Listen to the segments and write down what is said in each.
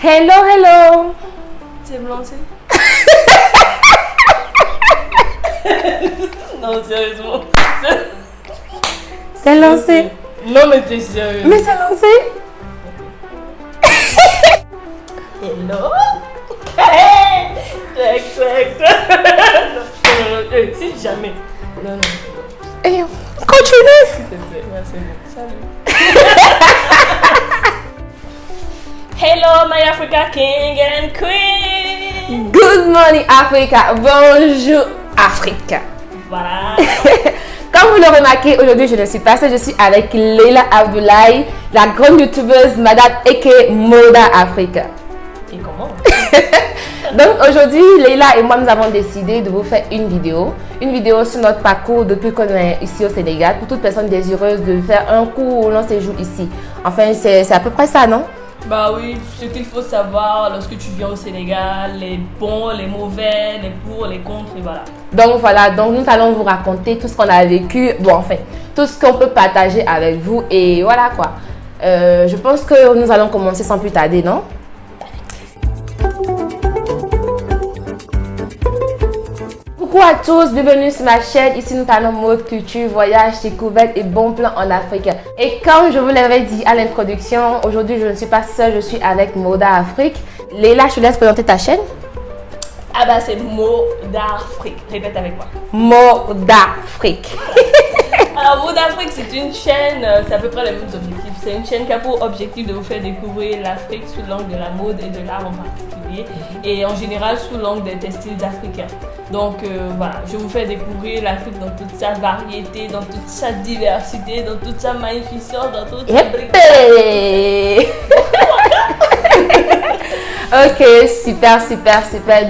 Hello, hello. Tu veux me lancer? Non, sérieusement. C'est lancé. Non, mais t'es sérieux. Mais c'est lancé. Hello? Hey! Si jamais. Non, non. Et continue. S'il te plaît. Ouais, c'est bon. Salut. Hello, my Africa King and Queen. Good morning, Africa. Bonjour, Africa. Voilà. Comme vous le remarquez, aujourd'hui je ne suis pas seule, je suis avec Leila Abdoulaye, la grande youtubeuse Madame Eke Moda Africa. Et comment? Donc aujourd'hui, Leila et moi nous avons décidé de vous faire une vidéo sur notre parcours depuis qu'on est ici au Sénégal, pour toute personne désireuse de faire un court ou long séjour ici. Enfin, c'est à peu près ça, non? Bah oui, ce qu'il faut savoir lorsque tu viens au Sénégal, les bons, les mauvais, les pour, les contre, et voilà. Donc voilà, donc nous allons vous raconter tout ce qu'on a vécu, bon enfin, tout ce qu'on peut partager avec vous et voilà quoi. Je pense que nous allons commencer sans plus tarder, non? Coucou à tous, bienvenue sur ma chaîne. Ici nous parlons mode, culture, voyage, découverte et bons plans en Afrique. Et comme je vous l'avais dit à l'introduction, aujourd'hui je ne suis pas seule, je suis avec Moda Afrique. Leila, je te laisse présenter ta chaîne. Ah bah c'est Moda Afrique, répète avec moi. Moda Afrique. Alors Moda Afrique c'est une chaîne, c'est à peu près les mêmes objectifs. C'est une chaîne qui a pour objectif de vous faire découvrir l'Afrique sous l'angle de la mode et de l'art en particulier. Et en général sous l'angle des textiles africains. Donc voilà, je vous fais découvrir l'Afrique dans toute sa variété, dans toute sa diversité, dans toute sa magnificence, dans toute sa brillance. Ok, super.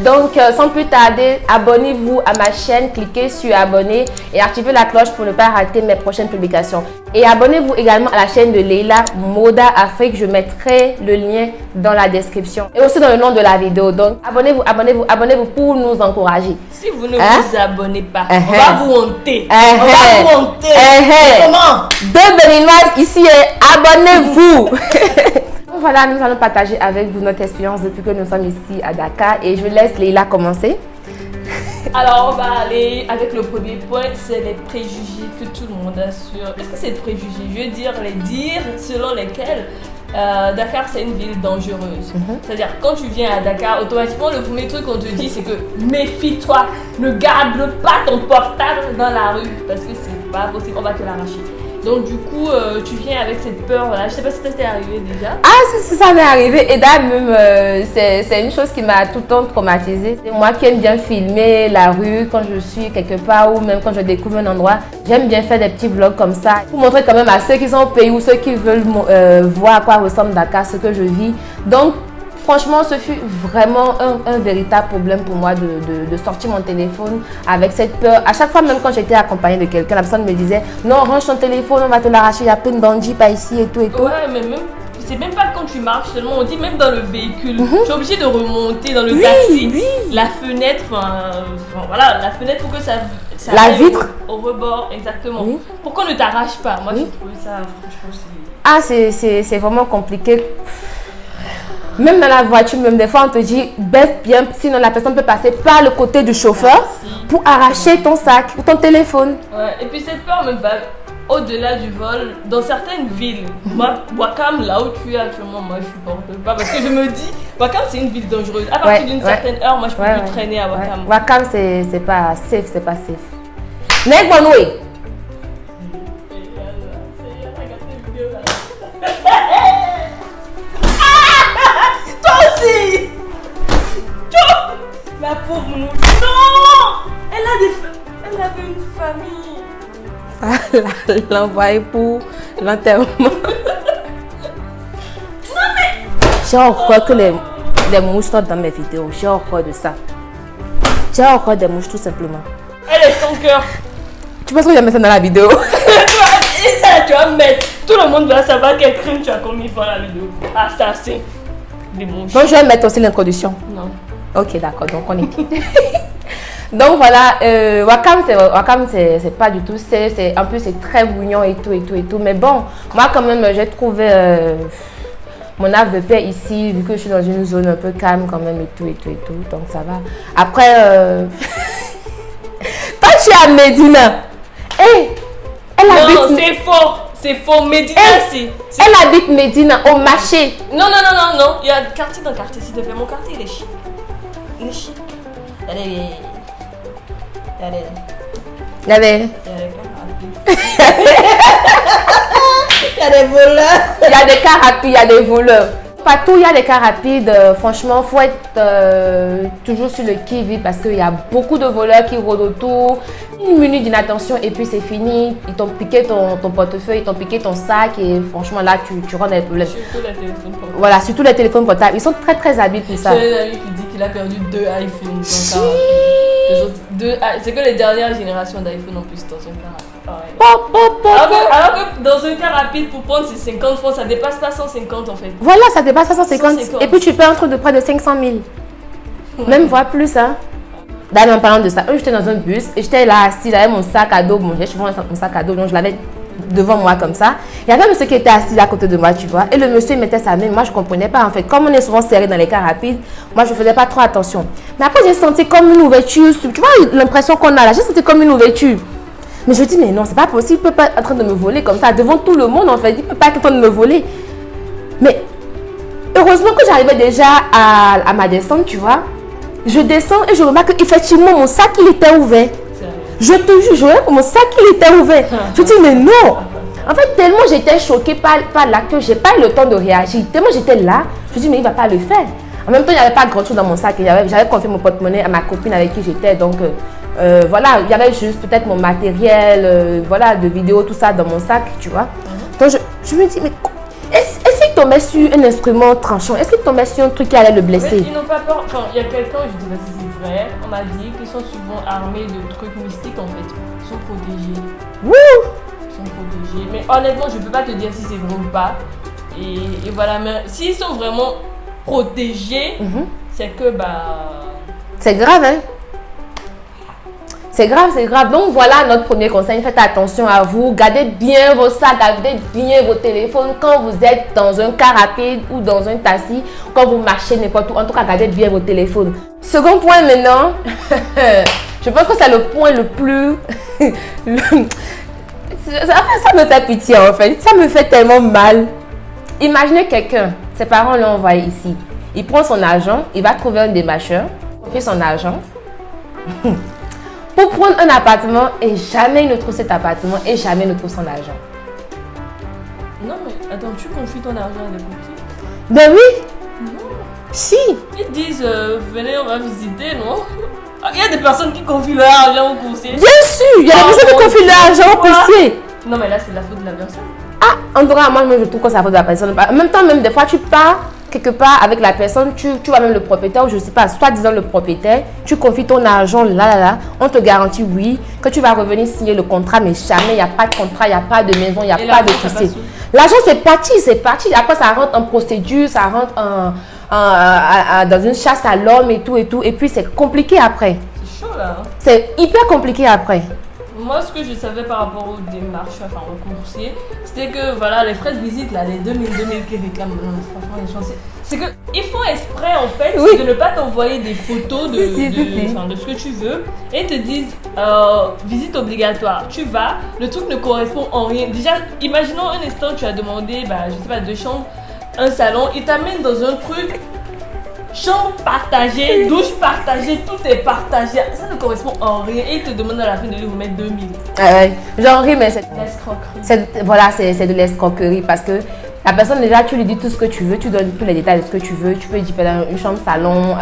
Donc, sans plus tarder, abonnez-vous à ma chaîne, cliquez sur abonner et activez la cloche pour ne pas rater mes prochaines publications. Et abonnez-vous également à la chaîne de Leila Moda Afrique, je mettrai le lien dans la description et aussi dans le nom de la vidéo. Donc, abonnez-vous pour nous encourager. Si vous ne vous abonnez pas, on va vous honter. On va vous honter. Comment? Deux Béninoises ici, abonnez-vous. Voilà, nous allons partager avec vous notre expérience depuis que nous sommes ici à Dakar et je laisse Leila commencer. Alors, on va aller avec le premier point, c'est les préjugés que tout le monde a sur... Est-ce que c'est des préjugés? Je veux dire, les dires selon lesquels Dakar c'est une ville dangereuse. C'est-à-dire, quand tu viens à Dakar, automatiquement le premier truc qu'on te dit c'est que méfie-toi, ne garde pas ton portable dans la rue parce que c'est pas possible, on va te l'arracher. Donc du coup, tu viens avec cette peur-là. Je sais pas si ça t'est arrivé déjà. Ah, ça m'est arrivé. Et d'ailleurs même, c'est une chose qui m'a tout le temps traumatisée. C'est moi qui aime bien filmer la rue quand je suis quelque part ou même quand je découvre un endroit. J'aime bien faire des petits vlogs comme ça pour montrer quand même à ceux qui sont au pays ou ceux qui veulent voir à quoi ressemble Dakar, ce que je vis. Donc franchement, ce fut vraiment un véritable problème pour moi de sortir mon téléphone avec cette peur. À chaque fois, même quand j'étais accompagnée de quelqu'un, la personne me disait « Non, range ton téléphone, on va te l'arracher, il y a plein de bandits par ici et tout et tout. » Ouais, mais même, c'est même pas quand tu marches seulement, on dit même dans le véhicule. Tu es obligé de remonter dans le taxi. Oui. La fenêtre, voilà, la fenêtre pour que ça la vitre au rebord, exactement. Oui. Pourquoi on ne t'arrache pas? Moi, je trouve ça, franchement, ah, c'est vraiment compliqué. Même dans la voiture, même des fois on te dit baisse bien, sinon la personne peut passer par le côté du chauffeur pour arracher ton sac ou ton téléphone. Ouais, et puis cette peur me va au-delà du vol. Dans certaines villes, moi, Ouakam, là où tu es actuellement, moi je supporte pas parce que je me dis, Ouakam c'est une ville dangereuse. À partir d'une certaine heure, moi je peux plus traîner à Ouakam. Ouakam c'est pas safe, c'est pas safe. Negwanoué. La pauvre nous. Non! Elle avait une famille. Ah, l'envoyer pour l'enterrement. Non mais... J'ai horreur que les mouches sortent dans mes vidéos. J'ai horreur de ça. J'ai horreur des mouches tout simplement. Elle est son cœur. Tu penses que je vais mettre ça dans la vidéo? Et ça tu vas mettre. Tout le monde va savoir quel crime tu as commis dans la vidéo. Assassin. Des mouches. Donc je vais mettre aussi l'introduction. Non. Ok, d'accord, donc on est qui? Donc voilà, Ouakam c'est pas du tout, en plus c'est très bouillon et tout. Mais bon, moi quand même j'ai trouvé mon havre de paix ici, vu que je suis dans une zone un peu calme quand même et tout, donc ça va. Après, toi tu es à Médina. Hey, elle habite... Non, c'est faux, Médina, Elle habite Médina, au marché. Non, il y a quartier dans quartier, s'il te plaît, mon quartier il est chic. Il est chic. Il y a des voleurs. Il y a des cars rapides, il y a des voleurs. Partout, il y a des cars rapides. Franchement, il faut être toujours sur le qui-vive parce qu'il y a beaucoup de voleurs qui rôdent autour. Une minute d'inattention et puis c'est fini. Ils t'ont piqué ton portefeuille, ils t'ont piqué ton sac et franchement, là, tu rentres dans les problèmes. Surtout les téléphones portables. Voilà, surtout les téléphones portables. Ils sont très, très habiles pour ça. J'ai un ami qui dit qu'il a perdu 2 iPhones. C'est que les dernières générations d'iPhone en plus dans un car rapide. Alors que dans un car rapide, pour prendre ces 50 francs, ça dépasse pas 150 en fait. Voilà, ça dépasse pas 150. 150. Et puis tu paies un truc de près de 500 000. Même voire plus, hein. D'ailleurs, en parlant de ça, j'étais dans un bus et j'étais là assis, j'avais mon sac à dos. Bon, j'ai souvent mon sac à dos, donc je l'avais devant moi comme ça. Il y avait un monsieur qui était assis là à côté de moi, tu vois. Et le monsieur il mettait sa main. Moi, je comprenais pas en fait. Comme on est souvent serré dans les cars rapides, moi, je faisais pas trop attention. Mais après, j'ai senti comme une ouverture. Tu vois l'impression qu'on a là. J'ai senti comme une ouverture. Mais je dis, mais non, c'est pas possible. Il peut pas être en train de me voler comme ça devant tout le monde en fait. Il peut pas être en train de me voler. Mais heureusement que j'arrivais déjà à ma descente, tu vois. Je descends et je remarque qu'effectivement, mon sac, il était ouvert. Je te jure, je remarque que mon sac, il était ouvert. Je dis, mais non. En fait, tellement j'étais choquée par l'acte que je n'ai pas eu le temps de réagir. Tellement j'étais là, je dis, mais il ne va pas le faire. En même temps, il n'y avait pas grand chose dans mon sac. J'avais confié mon porte-monnaie à ma copine avec qui j'étais. Donc, voilà, il y avait juste peut-être mon matériel, voilà, de vidéo, tout ça dans mon sac, tu vois. Donc, je me dis, mais est-ce qu'il tombait sur un instrument tranchant? Est-ce qu'il tombait sur un truc qui allait le blesser? Ils n'ont pas peur. Enfin, il y a quelqu'un, je ne sais pas si c'est vrai, on m'a dit qu'ils sont souvent armés de trucs mystiques en fait. Ils sont protégés. Wouh! Ils sont protégés. Mais honnêtement, je ne peux pas te dire si c'est vrai ou pas. Et voilà, mais s'ils sont vraiment protégés, c'est que bah. C'est grave, hein? C'est grave, c'est grave. Donc voilà notre premier conseil. Faites attention à vous. Gardez bien vos sacs, gardez bien vos téléphones quand vous êtes dans un car rapide ou dans un taxi, quand vous marchez n'importe où. En tout cas, gardez bien vos téléphones. Second point maintenant, je pense que c'est le point le plus... ça me fait pitié en fait. Ça me fait tellement mal. Imaginez quelqu'un, ses parents l'ont envoyé ici. Il prend son argent, il va trouver un démarcheur, il fait son argent. Pour prendre un appartement et jamais il ne trouve cet appartement et jamais il ne trouve son argent. Non mais attends, tu confies ton argent à des courtiers? Ben oui. Non. Si. Ils disent venez on va visiter, non? Il y a des personnes qui confient leur argent au courtier. Bien sûr, il y a des personnes qui confient leur argent au courtier. Non mais là c'est la faute de la personne. Ah, en tout cas, moi je trouve que c'est la faute de la personne. En même temps, même des fois tu pars quelque part avec la personne, tu vois même le propriétaire, ou je sais pas, soit disant le propriétaire, tu confies ton argent là, on te garantit oui, que tu vas revenir signer le contrat, mais jamais, il n'y a pas de contrat, il n'y a pas de maison, il n'y a pas de foncier. L'argent c'est parti, après ça rentre en procédure, ça rentre dans une chasse à l'homme et tout, et puis c'est compliqué après. C'est chaud là. C'est hyper compliqué après. Moi, ce que je savais par rapport aux démarches, enfin aux coursiers, c'était que voilà, les frais de visite, là, les 2000 qu'ils réclament, franchement, les chances, c'est qu'ils font exprès en fait de ne pas t'envoyer des photos de ce que tu veux et te disent visite obligatoire. Tu vas, le truc ne correspond en rien. Déjà, imaginons un instant, tu as demandé, je sais pas, 2 chambres, un salon, ils t'amènent dans un truc. Chambre partagée, douche partagée, tout est partagé. Ça ne correspond en rien. Et ils te demandent à la fin de lui remettre 2000. J'en ris, mais c'est l'escroquerie. Voilà, c'est de l'escroquerie parce que la personne, déjà, tu lui dis tout ce que tu veux, tu donnes tous les détails de ce que tu veux. Tu peux lui dire une chambre, salon,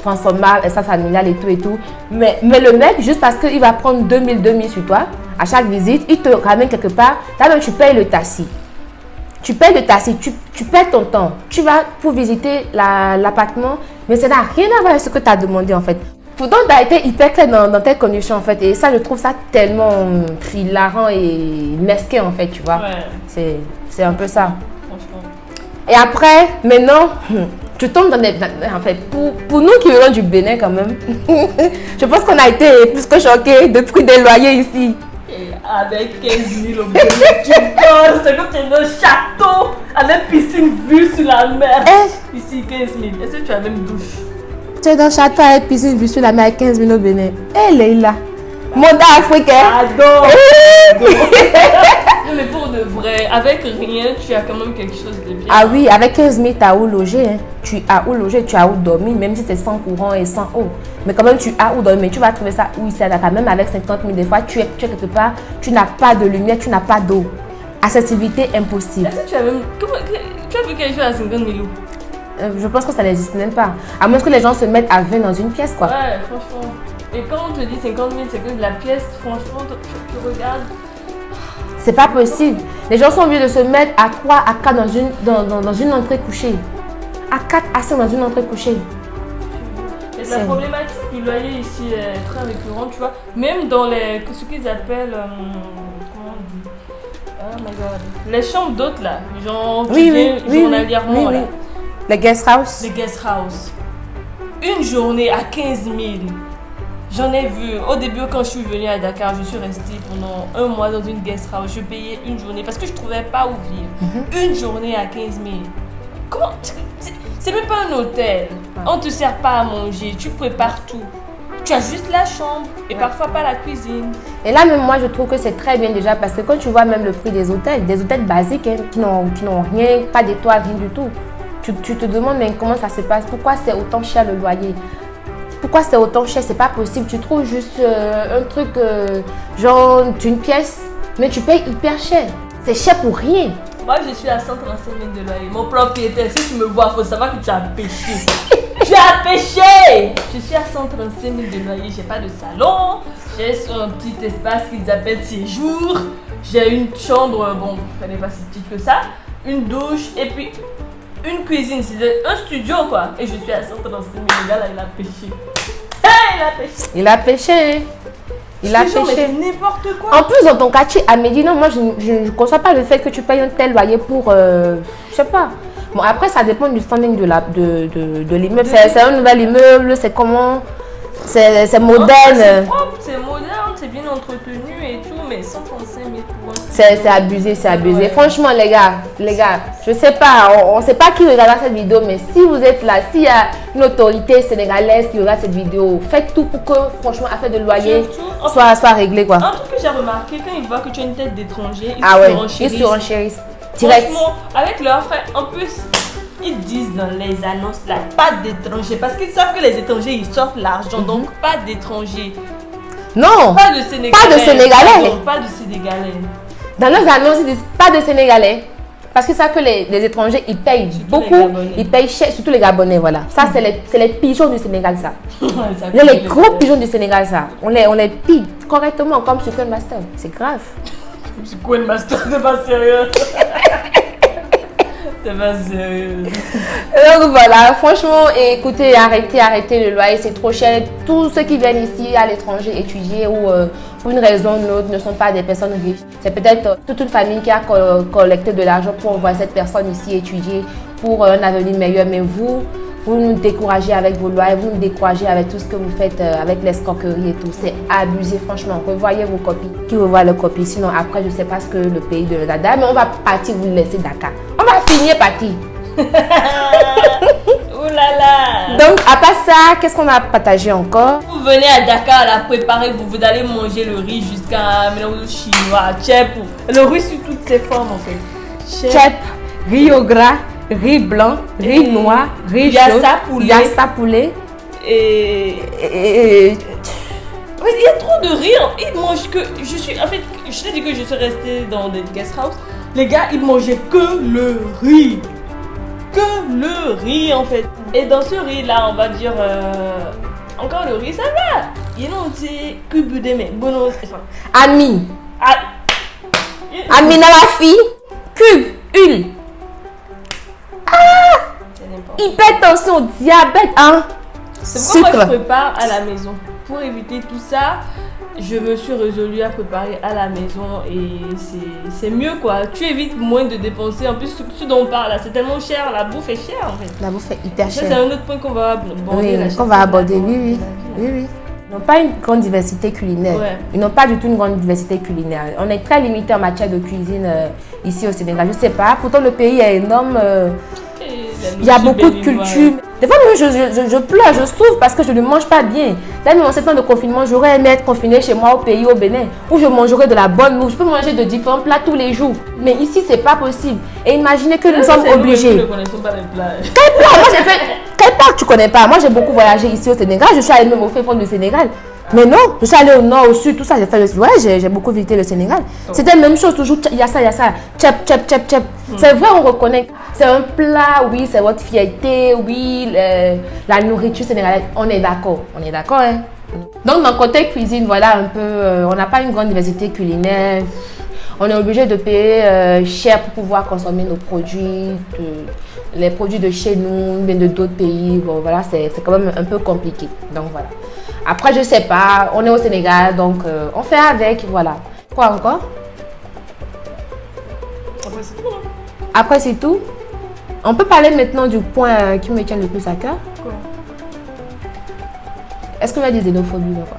transformable, espace familial et tout. Mais le mec, juste parce qu'il va prendre 2000 sur toi, à chaque visite, il te ramène quelque part. Là, même, tu payes le taxi. Tu payes le taxi, tu perds ton temps. Tu vas pour visiter l'appartement, mais ça n'a rien à voir avec ce que tu as demandé en fait. Pourtant, tu as été hyper clair dans tes conditions en fait. Et ça, je trouve ça tellement hilarant et mesquin en fait, tu vois. Ouais. C'est un peu ça. Franchement. Et après, maintenant, tu tombes dans des... En fait, pour nous qui venons du Bénin quand même, je pense qu'on a été plus que choqués de prix des loyers ici. avec 15 000 au Bénin. Tu dors, c'est comme tu es dans un château avec piscine vue sur la mer. Ici, 15 000. Est-ce que tu as même douche? Tu es dans le château avec piscine vue sur la mer avec 15 000 au Bénin. Leïla. Monde africain. Adore. Non, mais pour de vrai, avec rien, tu as quand même quelque chose de bien. Ah oui, avec 15 000, tu as où loger. Hein. Tu as où loger, tu as où dormir, même si c'est sans courant et sans eau. Mais quand même, tu as où dormir. Mais tu vas trouver ça où ici à Dakar. Même avec 50 000, des fois, tu es quelque part, tu n'as pas de lumière, tu n'as pas d'eau. Accessibilité impossible. Est-ce que tu as même. Tu as vu quelque chose à 50 000 ou? Je pense que ça n'existe même pas. À moins que les gens se mettent à 20 dans une pièce, quoi. Ouais, franchement. Et quand on te dit 50 000, c'est que la pièce, franchement, tu regardes. C'est pas possible. Les gens sont obligés de se mettre à 3 à 4 dans une entrée couchée. À 4 à 5 dans une entrée couchée. Et la problématique du loyer ici est très récurrente, tu vois. Même dans ce qu'ils appellent. Comment on dit? Oh my god. Les chambres d'hôtes là. Genre, journalièrement là. Les guest house. Les guest house. Une journée à 15 000. J'en ai vu. Au début, quand je suis venue à Dakar, je suis restée pendant 1 mois dans une guest house. Je payais une journée parce que je ne trouvais pas où vivre. Une journée à 15 000. Comment? C'est même pas un hôtel. On ne te sert pas à manger. Tu prépares tout. Tu as juste la chambre et parfois pas la cuisine. Et là, même moi, je trouve que c'est très bien déjà parce que quand tu vois même le prix des hôtels basiques hein, qui n'ont rien, pas d'étoiles, rien du tout. Tu te demandes mais comment ça se passe? Pourquoi c'est autant cher le loyer? Pourquoi c'est autant cher? C'est pas possible. Tu trouves juste un truc genre d'une pièce, mais tu payes hyper cher. C'est cher pour rien. Moi, je suis à 135 000 de loyer. Mon propriétaire, si tu me vois, il faut savoir que tu as péché. Tu as péché! Je suis à 135 000 de loyer. J'ai pas de salon. J'ai un petit espace qu'ils appellent séjour. J'ai une chambre, bon, elle n'est pas si petite que ça. Une douche et puis une cuisine. C'est un studio, quoi. Et je suis à 135 000. Le gars, là, il a péché. Hey, il a péché. Il a péché. Il a péché. Mais c'est n'importe quoi. En plus, dans ton quartier, à Médina, moi, je ne conçois pas le fait que tu payes un tel loyer pour, je sais pas. Bon, après, ça dépend du standing de l'immeuble. C'est un nouvel immeuble, c'est comment, c'est moderne. C'est moderne, c'est bien entretenu et tout, mais 135 000 pour c'est abusé, c'est abusé. Ouais. Franchement, les gars, je sais pas, on sait pas qui regardera cette vidéo, mais si vous êtes là, s'il y a une autorité sénégalaise qui regarde cette vidéo, faites tout pour que, franchement, affaire de loyer soit réglé, quoi. Un truc que j'ai remarqué, quand ils voient que tu as une tête d'étranger, ils surenchérissent. Direct. Franchement, avec leurs frères, en plus, ils disent dans les annonces là, pas d'étrangers, parce qu'ils savent que les étrangers, ils sortent l'argent, donc pas d'étrangers. Non, pas de Sénégalais. Pas de Sénégalais. Pas de Sénégalais. Dans leurs annonces, ils disent pas de Sénégalais. Parce qu'ils savent que les étrangers, ils payent surtout beaucoup, ils payent cher, surtout les Gabonais, voilà. Ça, c'est les pigeons du Sénégal, ça. Les gros pigeons du Sénégal, ça. On les pille correctement, comme sur Coin Master. C'est grave. Sur Coin Master, c'est pas sérieux. C'est pas sérieux. Donc voilà, franchement, écoutez, arrêtez le loyer, c'est trop cher. Tous ceux qui viennent ici à l'étranger étudier ou pour une raison ou une autre ne sont pas des personnes riches. C'est peut-être toute une famille qui a collecté de l'argent pour envoyer cette personne ici étudier pour un avenir meilleur. Mais vous nous découragez avec vos loyers, vous nous découragez avec tout ce que vous faites, avec l'escroquerie et tout. C'est abusé, franchement. Revoyez vos copies. Qui revoit leurs copies? Sinon, après, je ne sais pas ce que le pays de Dada, mais on va partir, vous laisser Dakar. On va finir partir. Ouh là là. Donc, à part ça, qu'est-ce qu'on a partagé encore? Vous venez à Dakar, la préparer, vous allez manger le riz jusqu'à mélange chinois, tchèp. Le riz sur toutes ses formes, en fait. Tchèp, riz au gras, riz blanc, riz noir, riz chaud, yassa poulet. Et il y a trop de riz. Ils mangent que. En fait, je t'ai dit que je suis restée dans des guest house. Les gars, ils mangeaient que le riz. Que le riz, en fait. Et dans ce riz-là, on va dire. Encore le riz, ça va. Il y a un petit cube de mais bon, Ami. Ami, la fille. Cube, huile. Hypertension, diabète, hein. C'est pourquoi moi je prépare à la maison. Pour éviter tout ça, je me suis résolue à préparer à la maison et c'est mieux quoi. Tu évites moins de dépenser. En plus, ce dont on parle là, c'est tellement cher. La bouffe est chère en fait. La bouffe est hyper chère. C'est un autre point qu'on va aborder. Oui, qu'on va aborder, oui. Ils n'ont pas une grande diversité culinaire. Ouais. Ils n'ont pas du tout une grande diversité culinaire. On est très limité en matière de cuisine ici au Sénégal. Je ne sais pas. Pourtant, le pays est énorme. Il y a beaucoup de cultures. Des fois, je pleure, je souffre parce que je ne mange pas bien. Là, même en 7 ans de confinement, j'aurais aimé être confinée chez moi au pays, au Bénin, où je mangerais de la bonne bouffe. Je peux manger de différents plats tous les jours. Mais ici, c'est pas possible. Et imaginez que nous sommes obligés. Nous ne connaissons pas les plats. Quel plat? Moi, j'ai fait. Quel plat tu connais pas? Moi, j'ai beaucoup voyagé ici au Sénégal. Je suis allée même au fin fond du Sénégal. Mais non, je suis allée au nord, au sud, tout ça. J'ai beaucoup visité le Sénégal. C'était la même chose, toujours. Il y a ça. Tchep, tchep, tchep, tchep. C'est vrai, on reconnaît. C'est un plat, oui, c'est votre fierté, oui, la nourriture sénégalaise. On est d'accord, hein. Donc, dans le côté cuisine, voilà un peu. On n'a pas une grande diversité culinaire. On est obligé de payer cher pour pouvoir consommer nos produits, les produits de chez nous, mais de d'autres pays. Bon, voilà, c'est quand même un peu compliqué. Donc, voilà. Après, je sais pas, on est au Sénégal, donc on fait avec, voilà. Quoi encore? Après, c'est tout. Hein. Après, c'est tout. On peut parler maintenant du point qui me tient le plus à cœur. Quoi? Est-ce qu'il y a des xénophobies ou quoi?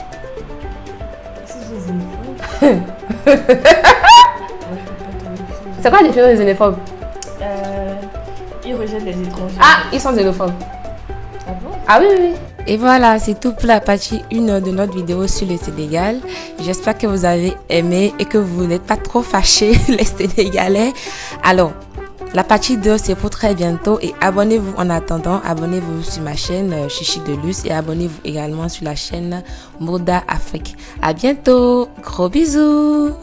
C'est quoi la définition des xénophobes? Ils rejettent les étrangers. Ah, ils sont xénophobes. Ah bon? Ah oui, oui, oui. Et voilà, c'est tout pour la partie 1 de notre vidéo sur le Sénégal. J'espère que vous avez aimé et que vous n'êtes pas trop fâchés, les Sénégalais. Alors, la partie 2, c'est pour très bientôt. Et abonnez-vous en attendant. Abonnez-vous sur ma chaîne Chichi de Luce et abonnez-vous également sur la chaîne Moda Afrique. À bientôt. Gros bisous.